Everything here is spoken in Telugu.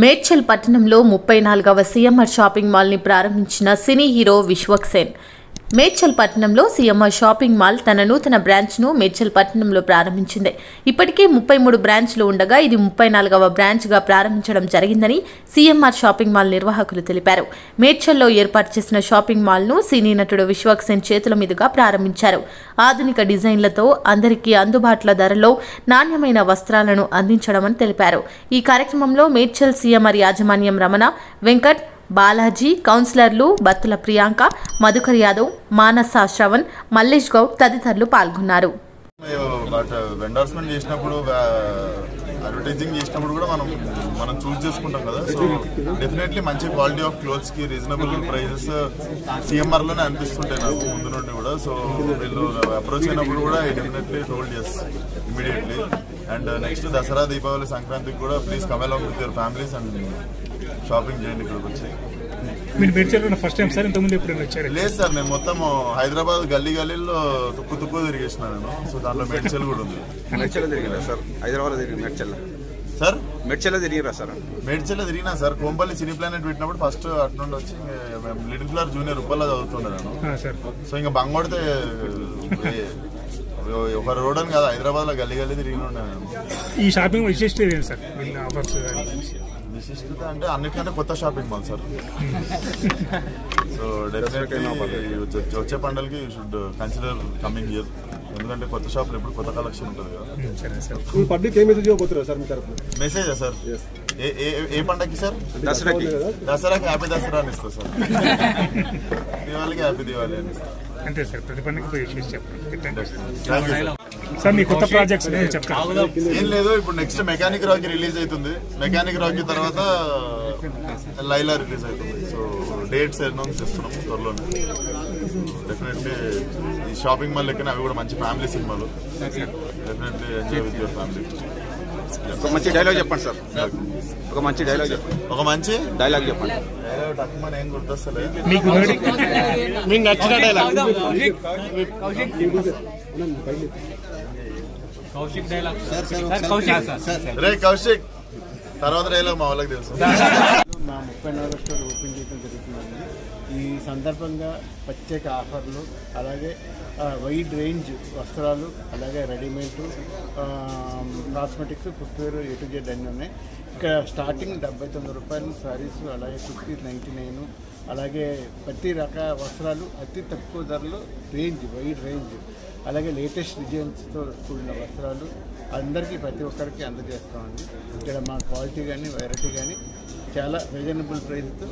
మేడ్చల్ పట్టణంలో 34వ సీఎంఆర్ షాపింగ్ మాల్ని ప్రారంభించిన సినీ హీరో విశ్వక్సేన్. మేడ్చల్ పట్టణంలో సీఎంఆర్ షాపింగ్ మాల్ తన నూతన బ్రాంచ్ను మేడ్చల్ పట్టణంలో ప్రారంభించింది. ఇప్పటికే 33 బ్రాంచ్లు ఉండగా ఇది 34వ బ్రాంచ్గా ప్రారంభించడం జరిగిందని సీఎంఆర్ షాపింగ్ మాల్ నిర్వాహకులు తెలిపారు. మేడ్చల్లో ఏర్పాటు చేసిన షాపింగ్ మాల్ను సినీ నటుడు విశ్వక్సేన్ చేతుల మీదుగా ప్రారంభించారు. ఆధునిక డిజైన్లతో అందరికీ అందుబాటులో ధరలో నాణ్యమైన వస్త్రాలను అందించడమని తెలిపారు. ఈ కార్యక్రమంలో మేడ్చల్ సీఎంఆర్ యాజమాన్యం రమణ, వెంకట్, బాలాజీ, కౌన్సిలర్లు బత్తుల ప్రియాంక, మధుకర్ యాదవ్, మానస శ్రవణ్, మల్లేష్ గౌడ్ తదితరులు పాల్గొన్నారు. ఎండార్స్మెంట్ చేసినప్పుడు అడ్వర్టైజింగ్ చేసినప్పుడు కూడా మనం చూస్ చేసుకుంటాం కదా. సో డెఫినెట్లీ మంచి క్వాలిటీ ఆఫ్ క్లోత్స్ కి రీజనబుల్ ప్రైజెస్ సిఎంఆర్ లోనే అనిపిస్తుంటాయి నాకు ముందు నుండి కూడా. సో వీళ్ళు అప్రోచ్ అయినప్పుడు కూడా definitely told yes immediately. And next Dasara, Deepavali, సంక్రాంతికి కూడా please come along with your families and shopping చేయండి. ఇక్కడికి వచ్చి ఫస్ట్ టైం సార్ ఇంతకుముందు ఎప్పుడు వచ్చారు? లేదు సార్, నేను మొత్తం హైదరాబాద్ గల్లీలో తుక్కు తిరిగేసిన నేను. సో దాంట్లో మేడ్చల్ కూడా ఉంది. మేడ్చల్ తిరిగిరా సార్? హైదరాబాద్ తిరిగి మేడ్చల్ సార్? మేడ్చల్ తిరిగిరా సార్? మేడ్చల్ తిరిగినా సార్. కోంపల్లి సినీ ప్లానెట్ పెట్టినప్పుడు ఫస్ట్ అటు నుండి వచ్చి లిటిల్ ఫ్లవర్ జూనియర్ ఉప్పల్లో చదువుతుండే నేను. సో ఇంకా బంగొడితే ఒక రోడ్ అని కాదు, హైదరాబాద్ లో గల్లీ తిరిగి ఉండే నేను. ఈ షాపింగ్ విశిష్టత సార్? విశిష్టత అంటే అన్నిటికంటే కొత్త shopping mall sir. So definitely వచ్చే పండుగకి you should consider coming year. ఎందుకంటే కొత్త షాపులు ఎప్పుడు కొత్త కలెక్షన్ ఉంటుంది కదా. మెసేజా సార్? ఏ పండగకి సార్? దసరాకి హ్యాపీ దసరా అని ఇస్తా సార్. దివాళికి హ్యాపీ దివాళి అని ఇస్తా. అంతే సార్, ప్రతి పండుగ సార్ మీ కొత్త ప్రాజెక్ట్స్ ఏం లేదు. ఇప్పుడు నెక్స్ట్ మెకానిక్ రాకీ రిలీజ్ అవుతుంది. మెకానిక్ రాకీ తర్వాత లైలా రిలీజ్ అవుతుంది. సో డేట్స్ అనౌన్స్ చేస్తున్నాం త్వరలోనే. డెఫినెట్లీ ఈ షాపింగ్ మాల్ లెక్కనే అవి కూడా మంచి ఫ్యామిలీ సినిమాలు. Definitely enjoy with your family. ఒక మంచి డైలాగ్ చెప్పండి సార్. ఒక మంచి డైలాగ్ చెప్పండి. ఒక మంచి డైలాగ్ చెప్పండి. డైలాగ్ ఏం గుర్తొస్తలేదు మీకు నచ్చిన డైలాగ్? రే కౌశిక్, తర్వాత డైలాగ్ మా వాళ్ళకి తెలుసు. మా 34వ స్టోర్ ఓపెన్ చేయడం జరుగుతుందండి. ఈ సందర్భంగా ప్రత్యేక ఆఫర్లు, అలాగే వైడ్ రేంజ్ వస్త్రాలు, అలాగే readymade, cosmetics, footwear, A to Z అన్నీ ఉన్నాయి. ఇక్కడ స్టార్టింగ్ 79 రూపాయలు శారీస్, అలాగే కుర్తీ 99, అలాగే ప్రతి రకాల వస్త్రాలు అతి తక్కువ ధరలో వైడ్ రేంజ్, అలాగే లేటెస్ట్ డిజైన్స్తో కూడిన వస్త్రాలు అందరికీ ప్రతి ఒక్కరికి అందజేస్తామండి. ఇక్కడ మా క్వాలిటీ కానీ వెరైటీ కానీ చాలా రీజనబుల్ ప్రైస్తో